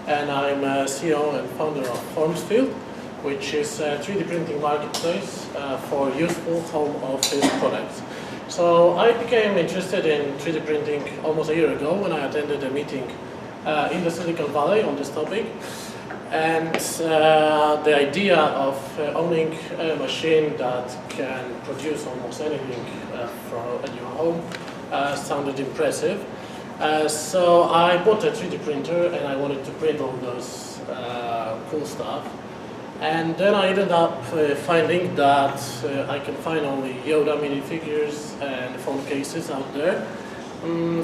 and I'm CEO and founder of Formsfield, which is a 3D printing marketplace for useful home office products. So I became interested in 3D printing almost a year ago when I attended a meeting in the Silicon Valley on this topic. And the idea of owning a machine that can produce almost anything from at your home sounded impressive. So I bought a 3D printer and I wanted to print all those cool stuff. And then I ended up finding that I can find only Yoda minifigures and phone cases out there.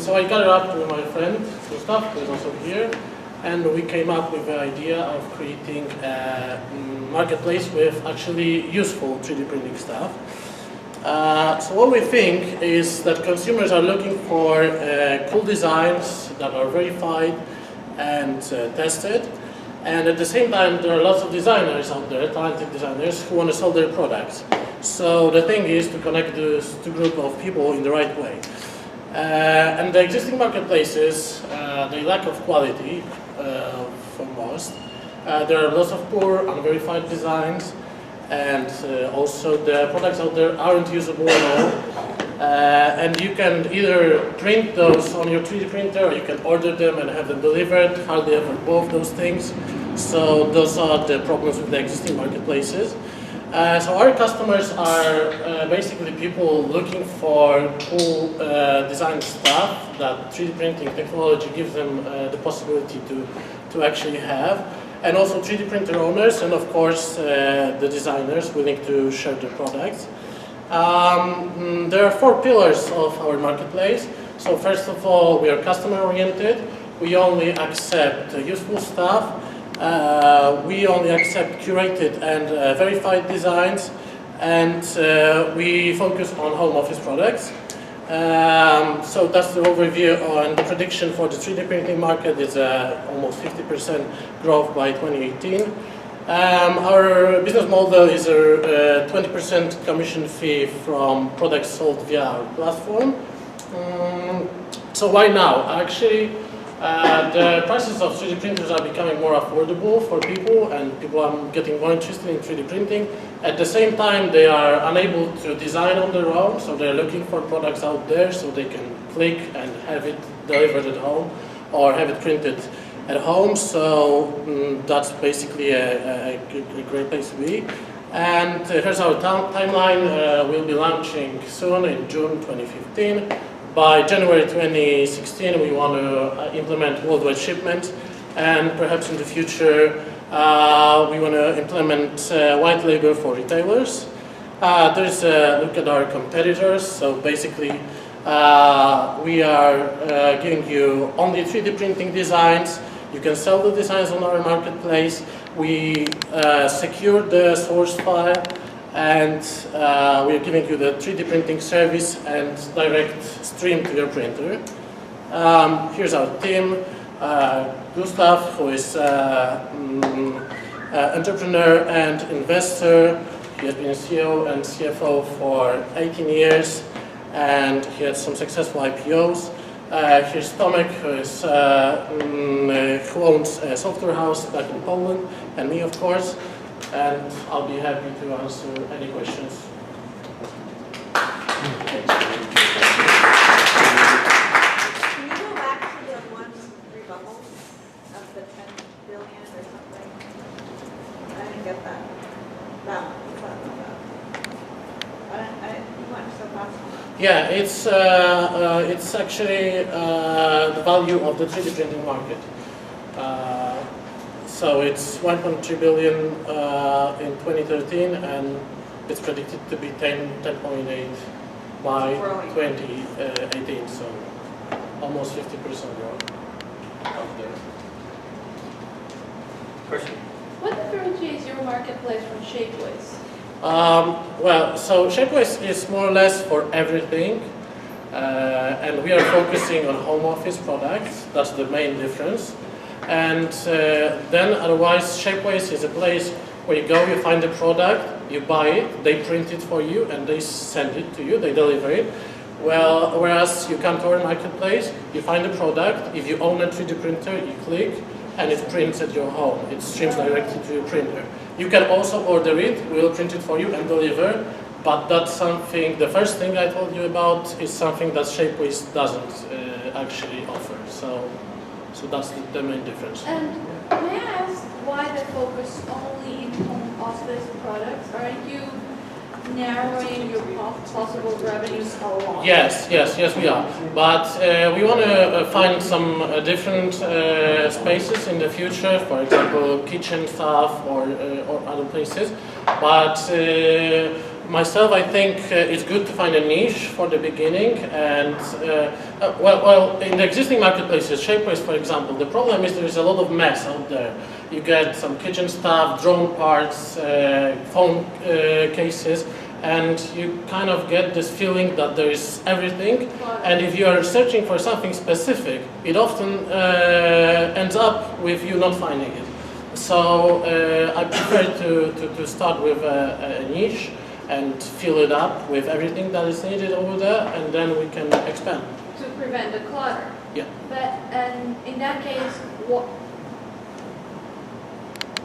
So I gathered up with my friend Gustav, who is also here, and we came up with the idea of creating a marketplace with actually useful 3D printing stuff. So what we think is that consumers are looking for cool designs that are verified and tested. And at the same time, there are lots of designers out there, talented designers, who want to sell their products. So the thing is to connect those two groups of people in the right way. And the existing marketplaces, they lack of quality for most. There are lots of poor, unverified designs, and also the products out there aren't usable at all. And you can either print those on your 3D printer, or you can order them and have them delivered. Hardly ever both those things. So those are the problems with the existing marketplaces. So our customers are basically people looking for cool design stuff that 3D printing technology gives them the possibility to actually have. And also 3D printer owners, and of course the designers willing to share their products. There are 4 pillars of our marketplace. So first of all, we are customer oriented. We only accept useful stuff. We only accept curated and verified designs, and we focus on home office products. So that's the overview, and the prediction for the 3D printing market is almost 50% growth by 2018. Our business model is a 20% commission fee from products sold via our platform. So why now? Actually, the prices of 3D printers are becoming more affordable for people, and people are getting more interested in 3D printing. At the same time, they are unable to design on their own, so they're looking for products out there so they can click and have it delivered at home or have it printed at home. So that's basically a great place to be. And here's our timeline. We'll be launching soon in June 2015. By January 2016, we want to implement worldwide shipment, and perhaps in the future, we want to implement white label for retailers. There's a look at our competitors. So basically, we are giving you only 3D printing designs. You can sell the designs on our marketplace. We secure the source file, and we are giving you the 3D printing service and direct stream to your printer. Here's our team. Gustav, who is entrepreneur and investor. He has been CEO and CFO for 18 years, and he had some successful IPOs. Here's Tomek, who owns a software house back in Poland, and me, of course. And I'll be happy to answer any questions. Can you go back to the one rebuttal of the 10 billion or something? I didn't get that. That one. You went so fast. Yeah, it's actually the value of the 3D printing market. So it's 1.3 billion in 2013, and it's predicted to be 10.8 by 2018. So almost 50% growth out there. Question? What differentiates your marketplace from Shapeways? Well, so Shapeways is more or less for everything, and we are focusing on home office products. That's the main difference. And then otherwise, Shapeways is a place where you go, you find a product, you buy it, they print it for you, and they send it to you, they deliver it. Well, whereas you come to our marketplace, you find a product, if you own a 3D printer, you click, and it prints at your home. It streams directly to your printer. You can also order it, we'll print it for you and deliver, but that's something, the first thing I told you about is something that Shapeways doesn't actually offer. So that's the main difference. And may I ask why the focus only in home office products? Aren't you narrowing your possible revenues a lot? Yes, we are. But we want to find some different spaces in the future, for example, kitchen stuff or other places. But myself, I think it's good to find a niche for the beginning. And well, in the existing marketplaces, Shapeways, for example, the problem is there is a lot of mess out there. You get some kitchen stuff, drone parts, phone cases, and you kind of get this feeling that there is everything. And if you are searching for something specific, it often ends up with you not finding it. So I prefer to start with a niche and fill it up with everything that is needed over there, and then we can expand. To prevent the clutter. Yeah. But and in that case,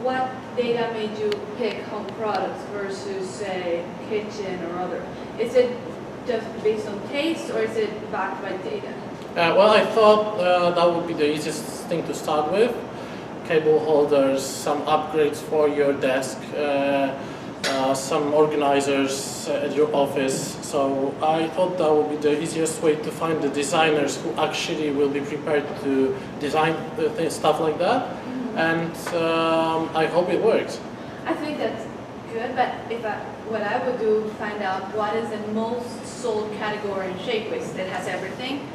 what data made you pick home products versus, say, kitchen or other? Is it just based on taste, or is it backed by data? Well, I thought that would be the easiest thing to start with. Cable holders, some upgrades for your desk, some organizers at your office. So I thought that would be the easiest way to find the designers who actually will be prepared to design stuff like that. And I hope it works. I think that's good, but what I would do, find out what is the most sold category in Shapeways that has everything.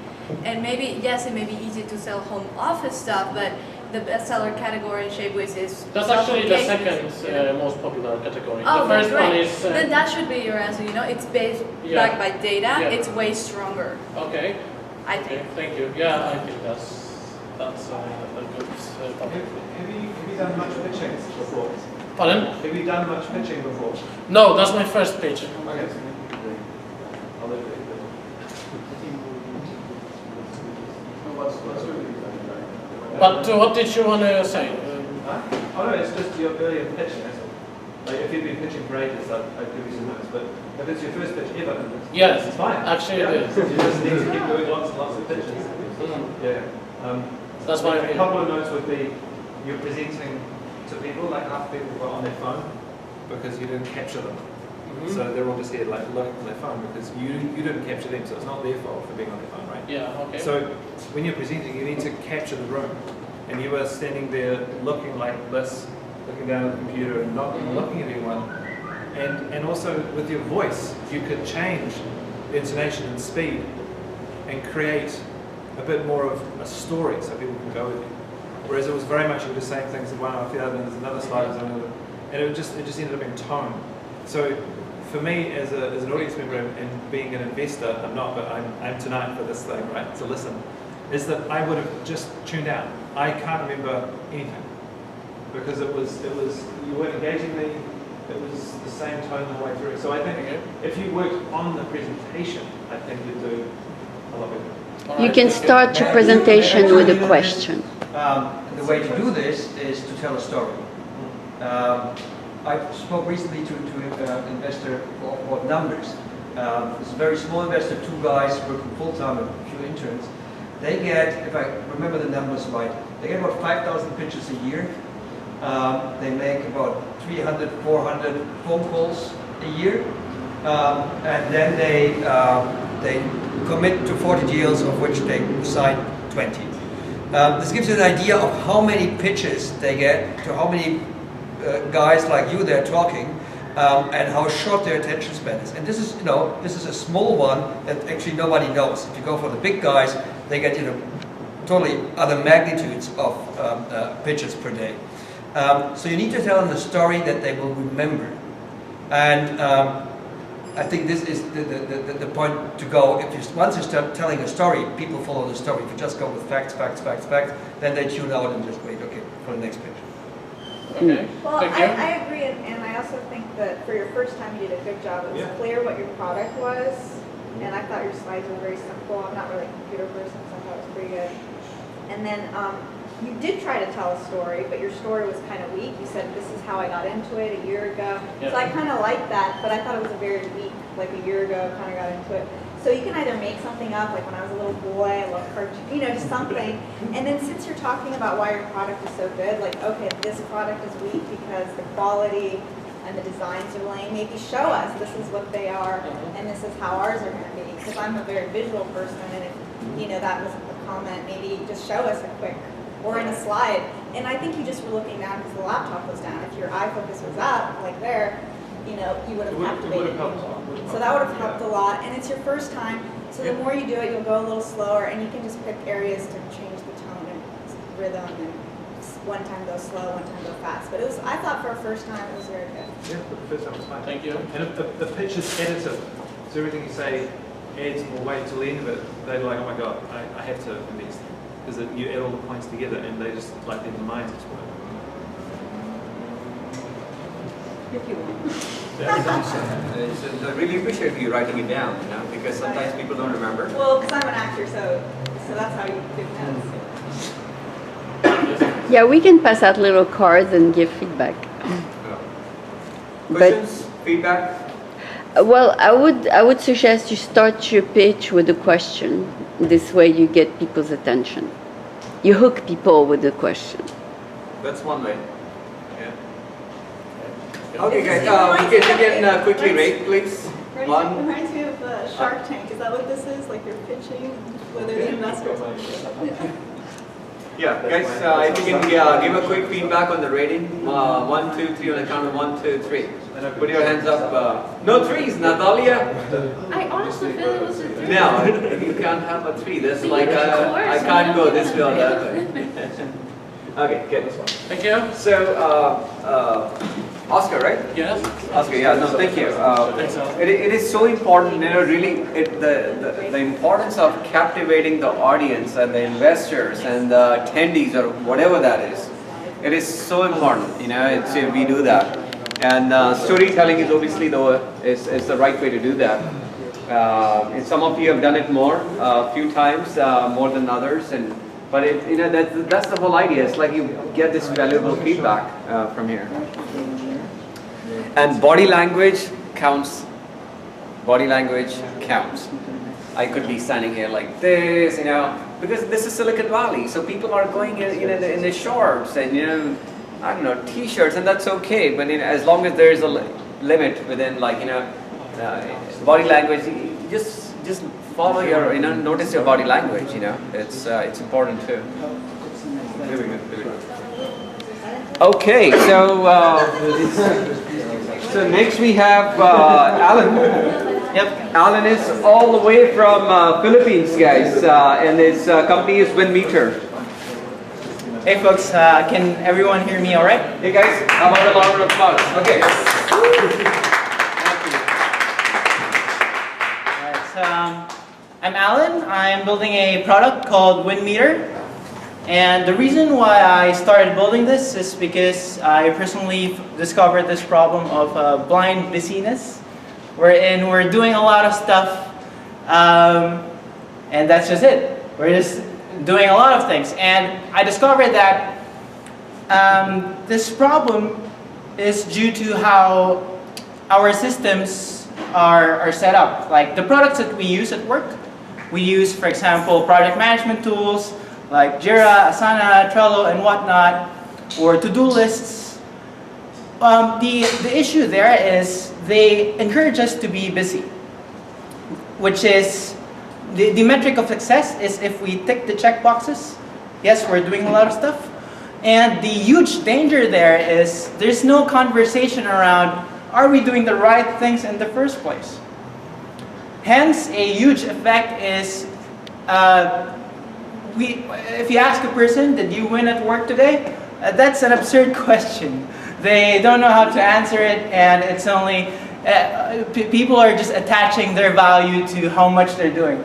And maybe, yes, it may be easy to sell home office stuff, but the bestseller category in Shapeways is That's actually the second most popular category. Oh, the first great. one is... then that should be your answer, you know, it's backed by data, it's way stronger. Okay. I think. Okay, thank you. Yeah, I think that's a good topic. Have you done much pitching before? Pardon? Have you done much pitching before? No, that's my first pitch. Okay. But what did you want to say? Oh no, it's just your earlier pitch. Like if you've been pitching for ages, I'd give you some notes. But if it's your first pitch ever, yes, it's fine. Actually, it is. You just need to keep doing lots and lots of pitches. Yeah. That's why a couple of notes would be you're presenting to people, like half the people were on their phone because you didn't capture them. So they're all just here like looking on their phone because you didn't capture them, so it's not their fault for being on their phone, right? Yeah, okay. So when you're presenting, you need to capture the room. And you are standing there looking like this, looking down at the computer and not looking at anyone. And also with your voice, you could change the intonation and speed and create a bit more of a story so people can go with you. Whereas it was very much you were just saying things in one after the other, and there's another slide, and it just ended up in tone. So for me as an audience member and being an investor, I'm not, but I'm tonight for this thing, right, to listen, is that I would have just tuned out. I can't remember anything because it was you weren't engaging me. It was the same tone the way through. So I think if you worked on the presentation, I think you'd do a lot better. You can start your presentation with a question. The way to do this is to tell a story. I spoke recently to an investor about numbers. It's a very small investor, 2 guys working full-time and a few interns. They get, if I remember the numbers right, they get about 5,000 pitches a year. They make about 300, 400 phone calls a year. And then they commit to 40 deals, of which they sign 20. This gives you an idea of how many pitches they get, to how many guys like you they're talking, and how short their attention span is. And this is, this is a small one that actually nobody knows. If you go for the big guys, they get, totally other magnitudes of pitches per day. So you need to tell them a story that they will remember. And I think this is the point to go. Once you start telling a story, people follow the story. If you just go with facts, then they tune out and just wait, okay, for the next page. Okay. Well, I agree, and I also think that for your first time you did a good job. It was clear what your product was, and I thought your slides were very simple. I'm not really a computer person, so I thought it was pretty good. And then you did try to tell a story, but your story was kind of weak. You said, this is how I got into it a year ago. Yeah. So I kind of liked that, but I thought it was a very weak, like a year ago, kind of got into it. So you can either make something up, like when I was a little boy, I love cartoons, you know, just something. And then since you're talking about why your product is so good, like, okay, this product is weak because the quality and the designs are lame, maybe show us this is what they are and this is how ours are going to be. Because I'm a very visual person, and if, you know, that was a comment, maybe just show us a quick, or in a slide. And I think you just were looking down because the laptop was down. If your eye focus was up, like there, you know, you would have activated. So that would have helped a lot, and it's your first time, so the more you do it, you'll go a little slower, and you can just pick areas to change the tone and rhythm, and one time go slow, one time go fast. But it was, I thought for a first time, it was very good. Yeah, the first time was fine. Thank you. And if the pitch is additive, so everything you say adds more weight to the end of it, they're like, oh my god, I have to invest. Because you add all the points together, and they just, like, their minds explode. If you want. I really appreciate you writing it down, you know, because sometimes people don't remember. Well, because I'm an actor, so that's how you do notes. Yeah, we can pass out little cards and give feedback. Questions, feedback? Well, I would suggest you start your pitch with a question. This way you get people's attention. You hook people with the question. That's one way. Yeah. Okay, guys, we can quickly rate, please. One. Reminds me of Shark Tank. Is that what this is? Like you're pitching, whether the investors. Yeah, guys, if you can give a quick feedback on the rating. 1, 2, 3 on the count of 1, 2, 3. Put your hands up. No threes, Natalia. I honestly feel it was a 3. No, you can't have a 3. That's like I can't go this way or that way. Okay, good. Thank you. So, Oscar, right? Yes. Oscar, yeah, no, thank you. It is so important, you know, really, the importance of captivating the audience and the investors and the attendees or whatever that is. It is so important, you know, we do that. And storytelling is obviously is the right way to do that. And some of you have done it more, a few times, more than others, but you know that's the whole idea. It's like you get this valuable feedback from here. And body language counts. Body language counts. I could be standing here like this, you know, because this is Silicon Valley, so people are going in the shorts and, you know, I don't know, t-shirts, and that's okay. But, you know, as long as there is a limit within, like, you know, body language, just follow your, you know, notice your body language. You know, it's important too. Very good, very good. Okay, so so next we have Alan. Yep, Alan is all the way from Philippines, guys, and his company is VINT. Hey folks, can everyone hear me all right? Hey guys, how about a round of applause? Okay. Alright, so I'm Alan. I'm building a product called VINT. And the reason why I started building this is because I personally discovered this problem of blind busyness, wherein we're doing a lot of stuff, and that's just it. We're just doing a lot of things, and I discovered that this problem is due to how our systems are set up. Like the products that we use at work, we use, for example, project management tools like Jira, Asana, Trello, and whatnot, or to-do lists. The issue there is they encourage us to be busy, which is the metric of success is if we tick the check boxes. Yes, we're doing a lot of stuff. And the huge danger there is there's no conversation around, are we doing the right things in the first place? Hence, a huge effect is, if you ask a person, did you win at work today? That's an absurd question. They don't know how to answer it, and it's only, people are just attaching their value to how much they're doing.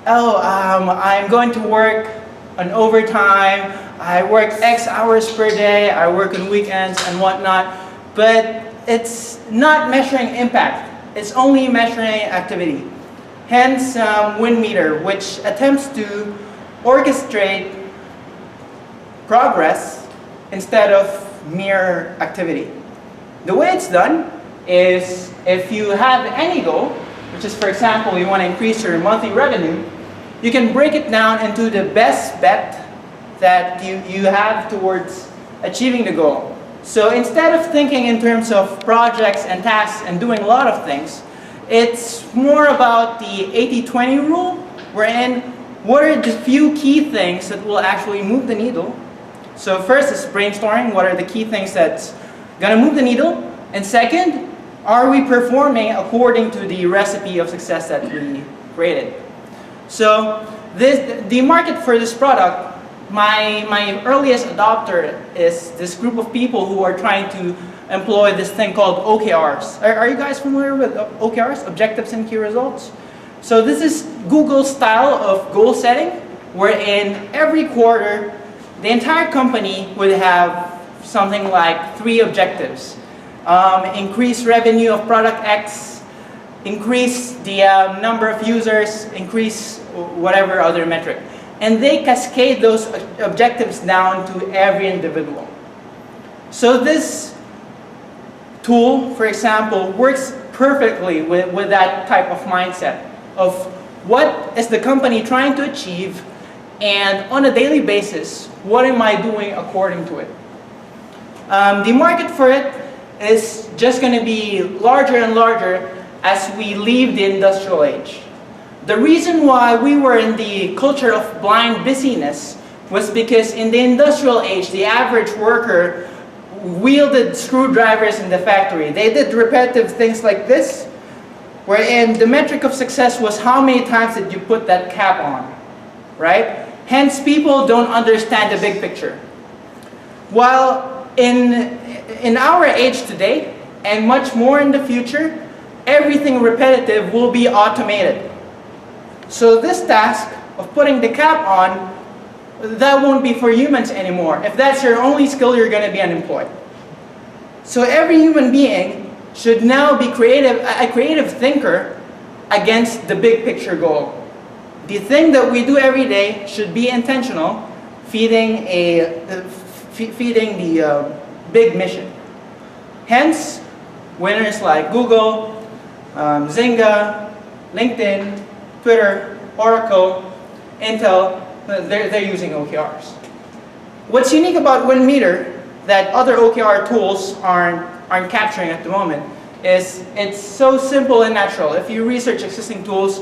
Oh, I'm going to work on overtime, I work X hours per day, I work on weekends and whatnot, but it's not measuring impact, it's only measuring activity. Hence, VINT, which attempts to orchestrate progress instead of mere activity. The way it's done is if you have any goal, which is, for example, you want to increase your monthly revenue, you can break it down into the best bet that you have towards achieving the goal. So instead of thinking in terms of projects and tasks and doing a lot of things, it's more about the 80-20 rule, wherein what are the few key things that will actually move the needle. So first is brainstorming, what are the key things that's going to move the needle? And second, are we performing according to the recipe of success that we created? So the market for this product, my earliest adopter is this group of people who are trying to employ this thing called OKRs. Are you guys familiar with OKRs, Objectives and Key Results? So this is Google's style of goal setting, wherein every quarter, the entire company would have something like 3 objectives. Increase revenue of product X, increase the number of users, increase whatever other metric. And they cascade those objectives down to every individual. So this tool, for example, works perfectly with that type of mindset of what is the company trying to achieve, and on a daily basis, what am I doing according to it? The market for it is just going to be larger and larger as we leave the industrial age. The reason why we were in the culture of blind busyness was because in the industrial age, the average worker wielded screwdrivers in the factory. They did repetitive things like this, wherein the metric of success was how many times did you put that cap on, right? Hence, people don't understand the big picture. While in our age today, and much more in the future, everything repetitive will be automated. So this task of putting the cap on, that won't be for humans anymore. If that's your only skill, you're going to be unemployed. So every human being should now be a creative thinker against the big picture goal. The thing that we do every day should be intentional, feeding the big mission. Hence, winners like Google, Zynga, LinkedIn, Twitter, Oracle, Intel, they're using OKRs. What's unique about WinMeter that other OKR tools aren't capturing at the moment is it's so simple and natural. If you research existing tools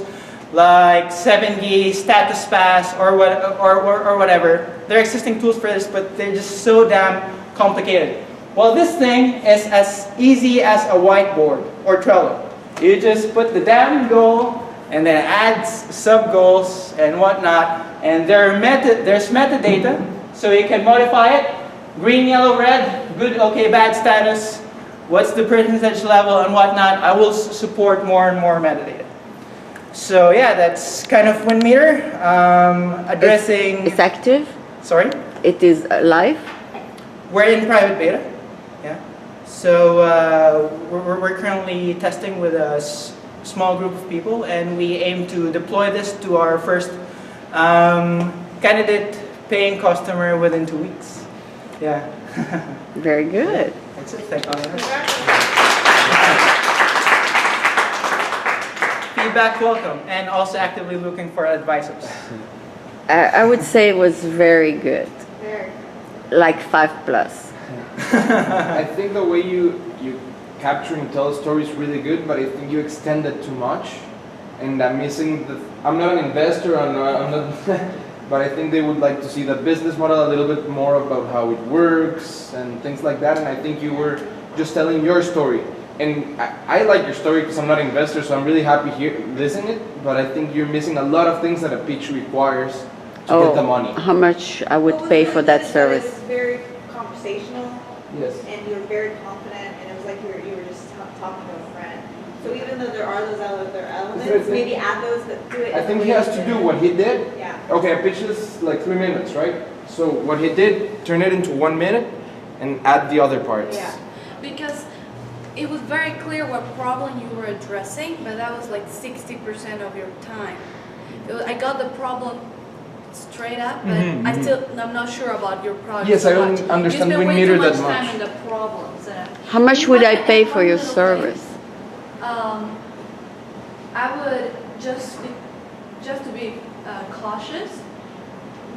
like 7G, Status Pass, or whatever, there are existing tools for this, but they're just so damn complicated. Well, this thing is as easy as a whiteboard or Trello. You just put the damn goal and then add sub-goals and whatnot, and there's metadata, so you can modify it. Green, yellow, red, good, okay, bad status, what's the percentage level and whatnot. I will support more and more metadata. So yeah, that's kind of WinMeter, addressing... It's active? Sorry? It is live? We're in private beta, yeah. So we're currently testing with a small group of people, and we aim to deploy this to our first candidate paying customer within 2 weeks. Yeah. Very good. That's it. Thank you. Feedback welcome, and also actively looking for advisors. I would say it was very good. Very. Like 5+. I think the way you capture and tell a story is really good, but I think you extend it too much, and I'm missing the. I'm not an investor. I'm not. But I think they would like to see the business model a little bit more about how it works and things like that. And I think you were just telling your story. And I like your story because I'm not an investor, so I'm really happy here listening it. But I think you're missing a lot of things that a pitch requires to get the money. How much I would pay for that service? It was very conversational. Yes. And you were very confident, and it was like you were just talking to a friend. So even though there are those other elements, maybe add those that do it. I think he has to do what he did. Yeah. Okay, a pitch is like 3 minutes, right? So what he did, turn it into 1 minute and add the other parts. Yeah. Because it was very clear what problem you were addressing, but that was like 60% of your time. I got the problem straight up, but I'm not sure about your product. Yes, so I don't much. understand you spend way WinMeter too much that time much. in the problems. How much would I pay for your One little service? thing. I would just to be cautious,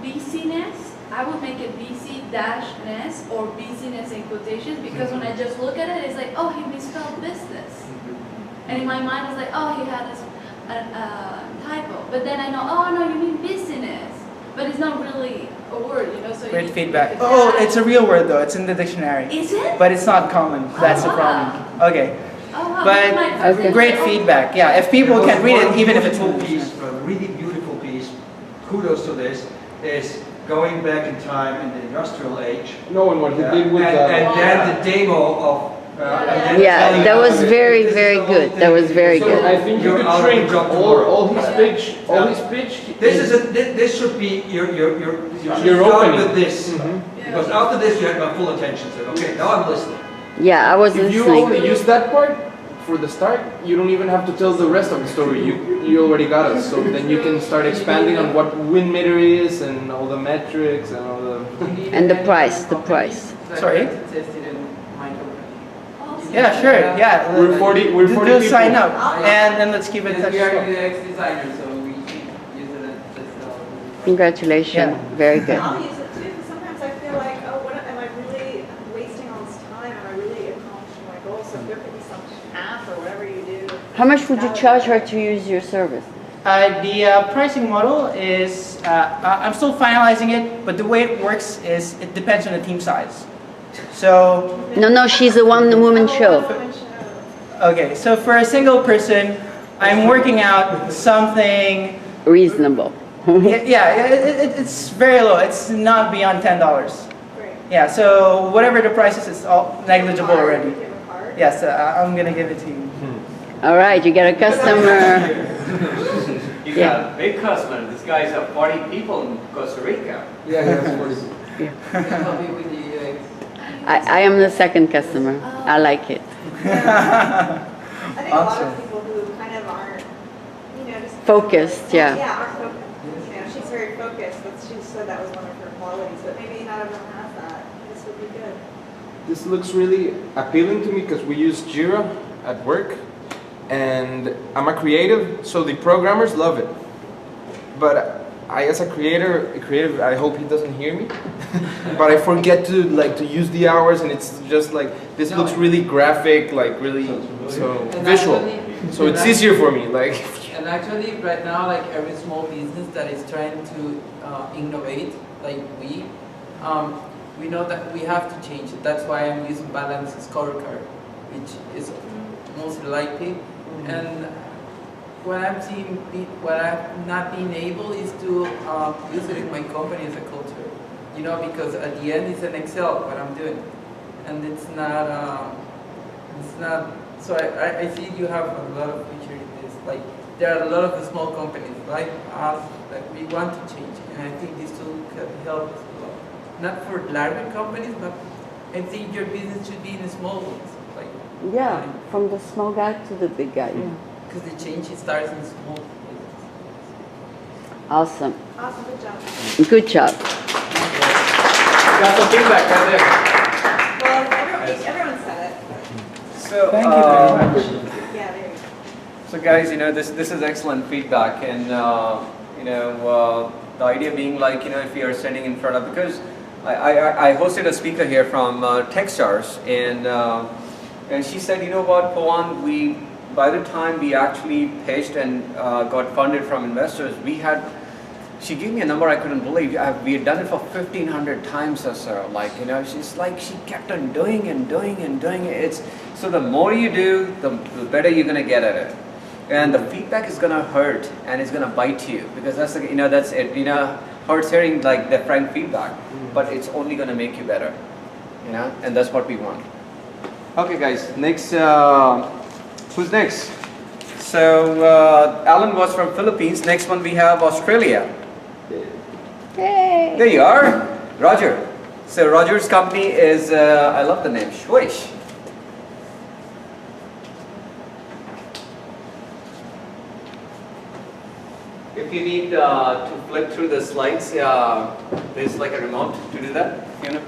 BC-ness, I would make it BC-ness or BC-ness in quotations, because when I just look at it, it's like, oh, he misspelled business. And in my mind, it's like, oh, he had a typo. But then I know, oh, no, you mean business. But it's not really a word, you know. So Great you feedback. Yeah. Oh, it's a real word though. It's in the dictionary. Is it? But it's not common. That's the problem. Okay. Oh, wow. But My- great feedback. Yeah, if people can read it, even if it's a piece, a really beautiful piece, kudos to this, is going back in time in the industrial age. No, and what he did with and then the demo of. and then Yeah, telling that you, was this is very, the very whole good. thing. That was very So good. I think you You're could out of the shrink job tomorrow. all his pitch. All his pitch. This should be your Your start opening. with this. Mhm. Because after this you have my full attention. So, okay, now I'm listening. Yeah, I was If you only listening. use that part for the start, you don't even have to tell the rest of the story. You already got it. So then you can start expanding on what WinMeter is and all the metrics and all the. And the price, the price. Sorry? Yeah, sure. Yeah. We're 40. We're 40 Just sign people. up, and then let's keep in touch. We are UX designers, so we use it as Congratulations. Very good. I'll use it too, because sometimes I feel like, oh, what am I really wasting all this time? Am I really accomplishing my goals? So if there could be some app or whatever you do. How much would you charge her to use your service? The pricing model is, I'm still finalizing it, but the way it works is it depends on the team size. So, No, she's a one-woman show. okay, so for a single person, I'm working out something, Reasonable. it's very low. It's not beyond $10. Great. Yeah, so whatever the price is, it's all negligible already. Do you have a card? Yes, I'm gonna give it to you. All right, you got a customer. You Yeah. got a big customer. This guy's have 40 people in Costa Rica. Yeah, that's 40. help you with the UX. I am the second customer. I like it. I think a lot Awesome. of people who kind of aren't, you know, just. Focused, yeah. Yeah, aren't focused. You know, she's very focused, but she said that was one of her qualities, but maybe not everyone has that. This would be good. This looks really appealing to me because we use Jira at work, and I'm a creative, so the programmers love it. But I, as a creative, I hope he doesn't hear me. But I forget to use the hours, and it's just like this looks really graphic, like really so And visual. actually- So it's easier for me. Like And actually, right now, like every small business that is trying to innovate, like we know that we have to change it. That's why I'm using balanced scorecard, which is most likely. And what I'm seeing, what I've not been able is to use it in my company as a culture. You know, because at the end it's an Excel what I'm doing, and it's not. So I see you have a lot of features in this. Like there are a lot of the small companies like us that we want to change, and I think this tool could help us a lot. Not for larger companies, but I think your business should be in the small ones, like Yeah, from the small guy to the big guy. Yeah. because the change it starts in small business. Awesome. Awesome, good job. Good job. Got some feedback right there. Well, everyone said it. So, Thank you very much. Yeah, there you go. So guys, this is excellent feedback, and the idea being like, if you are standing in front of, because I hosted a speaker here from Techstars, and she said, you know what, Pawan, by the time we actually pitched and got funded from investors, she gave me a number I couldn't believe. We had done it for 1,500 times or so. Like, she's like, she kept on doing and doing and doing it. So the more you do, the better you're gonna get at it. And the feedback is gonna hurt and it's gonna bite you, because that's it. Hurts hearing like the frank feedback, but it's only gonna make you better. And that's what we want. Okay, guys. Next, who's next? So Alan was from Philippines. Next one we have Australia. Yay. There you are, Roger. So Roger's company is, I love the name, Swish. If you need to flip through the slides, there's like a remote to do that. You know.